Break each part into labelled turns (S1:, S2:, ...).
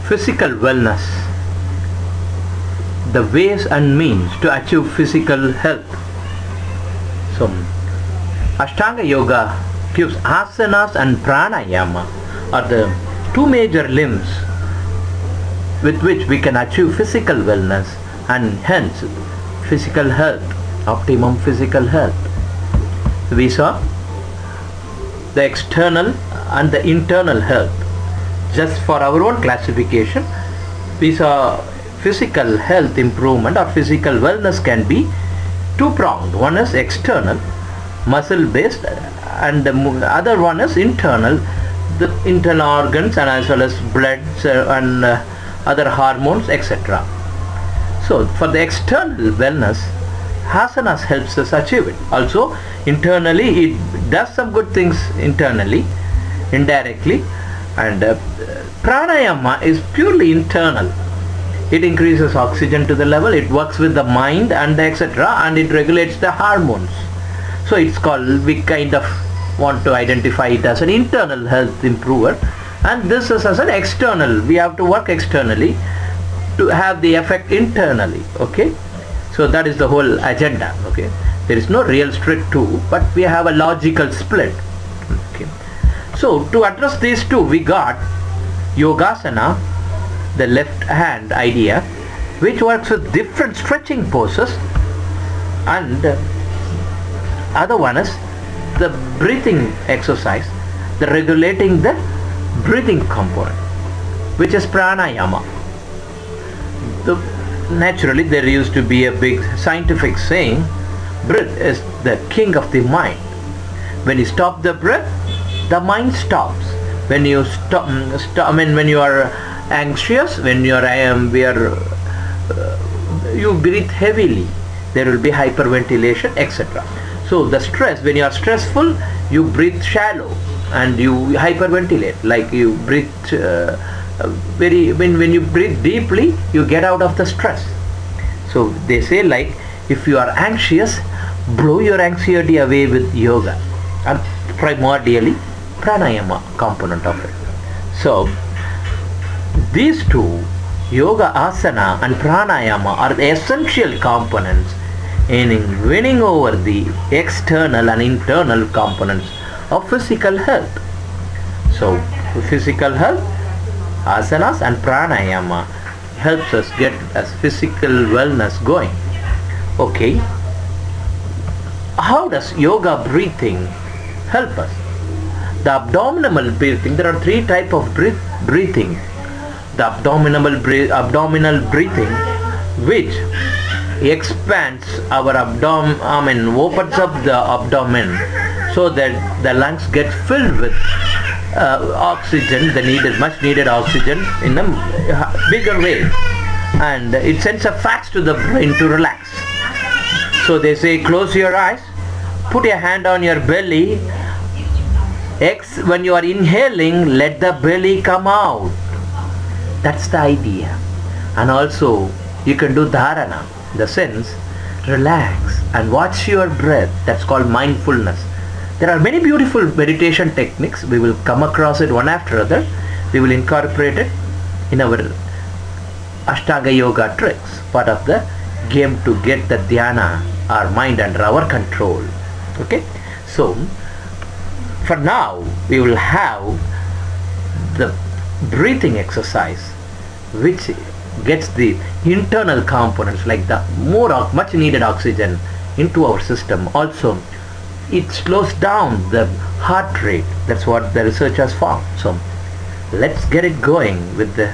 S1: Physical wellness, the ways and means to achieve physical health. So Ashtanga Yoga gives asanas and pranayama are the two major limbs with which we can achieve physical wellness and hence physical health, optimum physical health. We saw the external and the internal health. Just for our own classification, we saw physical health improvement or physical wellness can be two-pronged. One is external, muscle-based, and the other one is internal, the internal organs and as well as blood and other hormones, etc. So for the external wellness, asanas helps us achieve it. Also internally it does some good things internally, indirectly, and pranayama is purely internal. It increases oxygen to the level, it works with the mind and etc., and it regulates the hormones. So it's called, we kind of want to identify it as an internal health improver, and this is as an external. We have to work externally to have the effect internally. Okay, so that is the whole agenda. Okay, there is no real strict two, but we have a logical split. Okay, so to address these two, we got Yogasana, the left hand idea, which works with different stretching poses, and other one is the breathing exercise, the regulating the breathing component, which is pranayama. Naturally there used to be a big scientific saying, breath is the king of the mind. When you stop the breath, the mind stops. When you when you are anxious, when you are you breathe heavily, there will be hyperventilation, etc. So the stress, when you are stressful, you breathe shallow and you hyperventilate, like you breathe when you breathe deeply, you get out of the stress. So they say, like, if you are anxious, blow your anxiety away with yoga, and primordially pranayama component of it. So these two, yoga asana and pranayama, are the essential components in winning over the external and internal components of physical health. So physical health, asanas and pranayama helps us get as physical wellness going. Okay, how does yoga breathing help us? The abdominal breathing, there are three types of breathing. The abdominal breathing, which expands our abdomen, opens up the abdomen so that the lungs get filled with oxygen, the much needed oxygen in a bigger way, and it sends a fax to the brain to relax. So they say, close your eyes, put your hand on your belly, when you are inhaling, let the belly come out. That's the idea. And also you can do dharana, the sense, relax and watch your breath. That's called mindfulness. There are many beautiful meditation techniques. We will come across it one after other. We will incorporate it in our Ashtanga Yoga tricks, part of the game to get the dhyana, our mind under our control. Okay, so for now we will have the breathing exercise, which gets the internal components like the much needed oxygen into our system. Also it slows down the heart rate. That's what the research has found. So let's get it going with the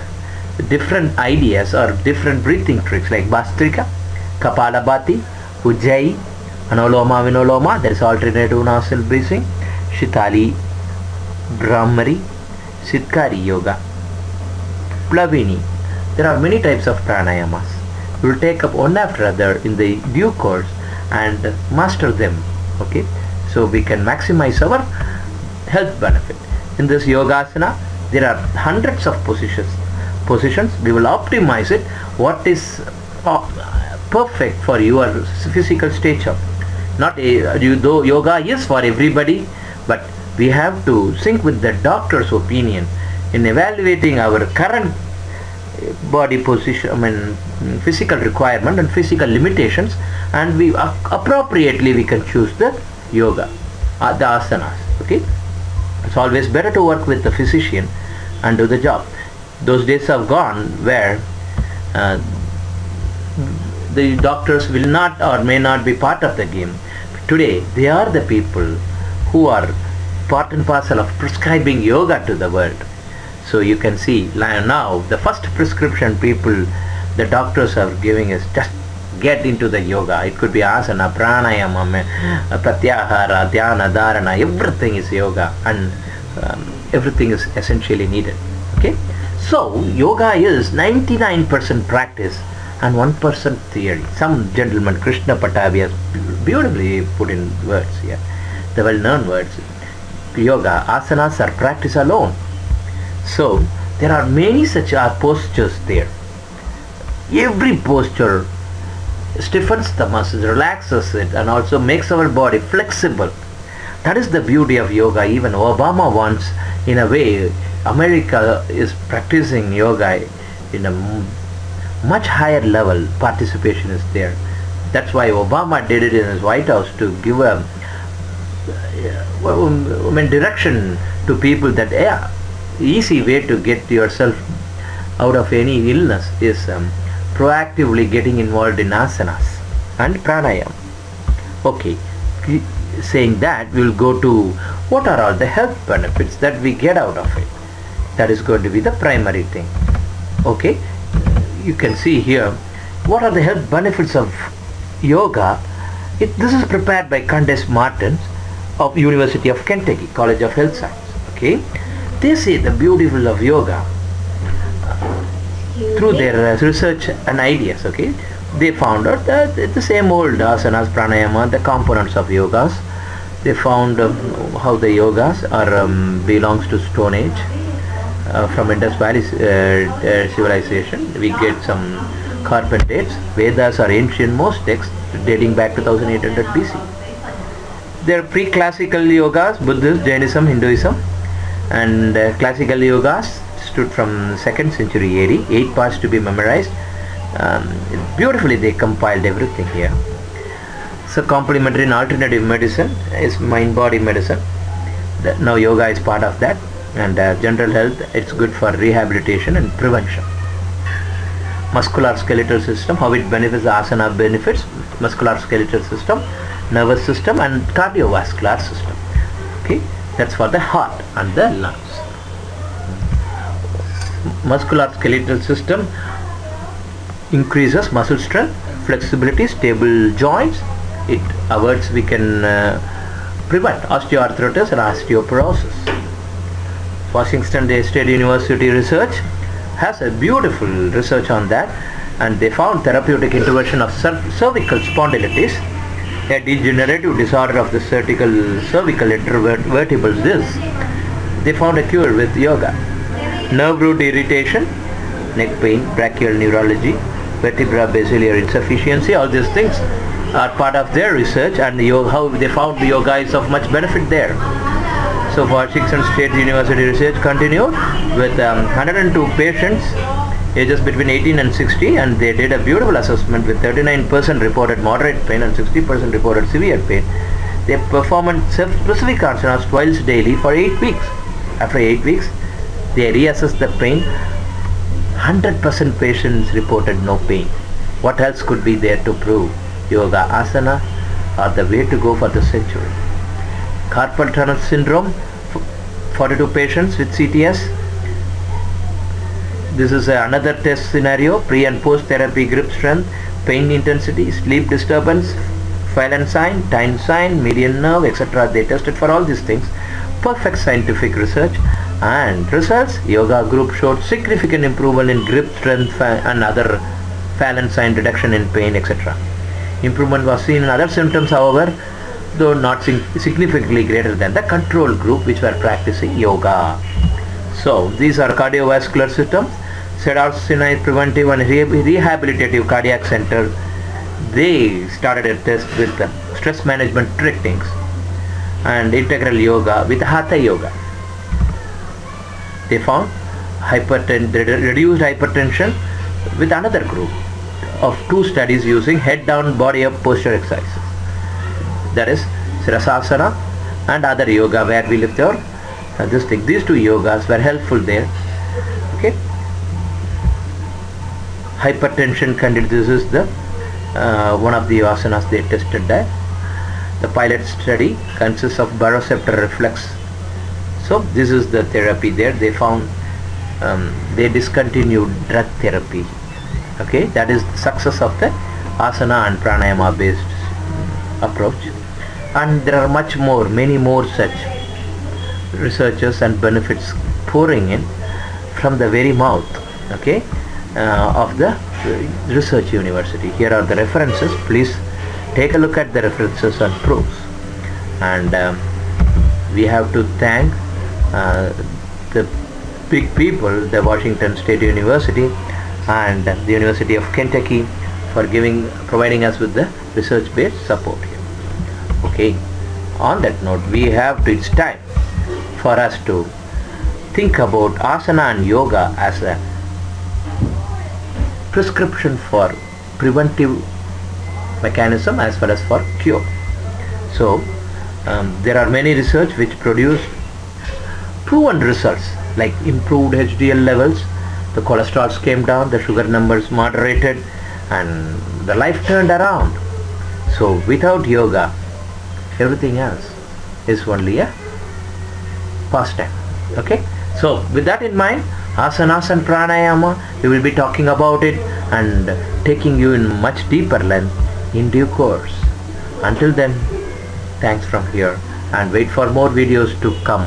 S1: different ideas or different breathing tricks like Bhastrika, Kapalabhati, Ujjayi, Anuloma Vinuloma, there is alternative nostril breathing, Shitali, Brahmari, Sitkari Yoga, Plavini. There are many types of pranayamas. We will take up one after other in the due course and master them. Okay, so we can maximize our health benefit. In this yogasana, there are hundreds of positions. We will optimize it, what is perfect for your physical stature. Not though yoga is for everybody, but we have to sync with the doctor's opinion in evaluating our current body position, physical requirement and physical limitations, and we appropriately we can choose the yoga, the asanas. Okay, it's always better to work with the physician and do the job. Those days have gone where the doctors will not or may not be part of the game. Today they are the people who are part and parcel of prescribing yoga to the world. So you can see now the first prescription people, the doctors are giving is just get into the yoga. It could be asana, pranayama, pratyahara, dhyana, dharana, everything is yoga, and everything is essentially needed. Okay, so yoga is 99% practice and 1% theory. Some gentleman, Krishna Patabi, has beautifully put in words here, the well-known words. Yoga, asanas are practice alone. So there are many such postures there. Every posture stiffens the muscles, relaxes it, and also makes our body flexible. That is the beauty of yoga. Even Obama wants, in a way, America is practicing yoga in a much higher level. Participation is there. That's why Obama did it in his White House, to give a direction to people that easy way to get yourself out of any illness is proactively getting involved in asanas and pranayama. Okay, saying that, we will go to what are all the health benefits that we get out of it. That is going to be the primary thing. Okay, you can see here what are the health benefits of yoga. This is prepared by Candace Martins of University of Kentucky College of Health Science. Okay, they say the beautiful of yoga through their research and ideas. Okay, they found out that the same old asanas, pranayama, the components of yogas. They found how the yogas are belongs to Stone Age, from Indus Valley civilization. We get some carpet dates. Vedas are ancient most texts dating back to 1800 BC. There are pre-classical yogas, Buddhism, Jainism, Hinduism, and classical yogas stood from 2nd century AD, 8 parts to be memorized. Beautifully they compiled everything here. So complementary and alternative medicine is mind-body medicine. Now yoga is part of that, and general health, it's good for rehabilitation and prevention. Muscular skeletal system, how it benefits, the asana benefits muscular skeletal system, nervous system, and cardiovascular system. Okay, that's for the heart and the lungs. Muscular skeletal system increases muscle strength, flexibility, stable joints. It avoids, we can prevent osteoarthritis and osteoporosis. Washington State University research has a beautiful research on that, and they found therapeutic intervention of cervical spondylitis, a degenerative disorder of the cervical intervertebral disc. They found a cure with yoga. Nerve root irritation, neck pain, brachial neurology, vertebra basilar insufficiency, all these things are part of their research, and how they found the yoga is of much benefit there. So Washington State University research continued with 102 patients ages between 18 and 60, and they did a beautiful assessment with 39% reported moderate pain and 60% reported severe pain. They performed self-specific asanas twice daily for 8 weeks. After 8 weeks, they reassessed the pain. 100% patients reported no pain. What else could be there to prove yoga asana are the way to go for the century? Carpal tunnel syndrome, 42 patients with CTS. This is another test scenario: pre and post therapy, grip strength, pain intensity, sleep disturbance, Phelan sign, time sign, median nerve, etc. They tested for all these things. Perfect scientific research, and results: yoga group showed significant improvement in grip strength and other Phelan sign, reduction in pain, etc. Improvement was seen in other symptoms, however, though not significantly greater than the control group which were practicing yoga. So these are cardiovascular systems. Cedars Sinai Preventive and Rehabilitative Cardiac Center, they started a test with stress management techniques and integral yoga with Hatha yoga. They found reduced hypertension with another group of 2 studies using head down, body up posture exercises. That is Sirasasana and other yoga where we lift our this thing. These 2 yogas were helpful there. Okay. Hypertension condition. This is the one of the asanas they tested there. The pilot study consists of baroceptor reflex. So this is the therapy there. They found they discontinued drug therapy. Okay, that is the success of the asana and pranayama based approach. And there are many more such researches and benefits pouring in from the very mouth, okay, of the research university. Here are the references. Please take a look at the references and proofs. And we have to thank the big people, the Washington State University and the University of Kentucky, for providing us with the research-based support here. Okay, on that note, it's time for us to think about asana and yoga as a prescription for preventive mechanism as well as for cure. So there are many research which produce proven results like improved HDL levels, the cholesterol came down, the sugar numbers moderated, and the life turned around. So without yoga, everything else is only a pastime. Okay, so with that in mind, asanas and pranayama, we will be talking about it and taking you in much deeper length in due course. Until then, thanks from here, and wait for more videos to come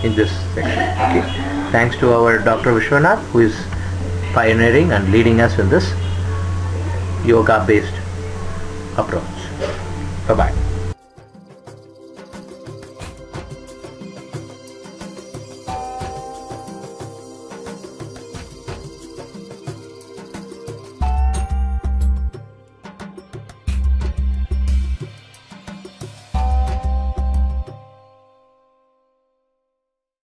S1: in this section. Okay, thanks to our Dr. Vishwanath, who is pioneering and leading us in this yoga based approach. Bye bye.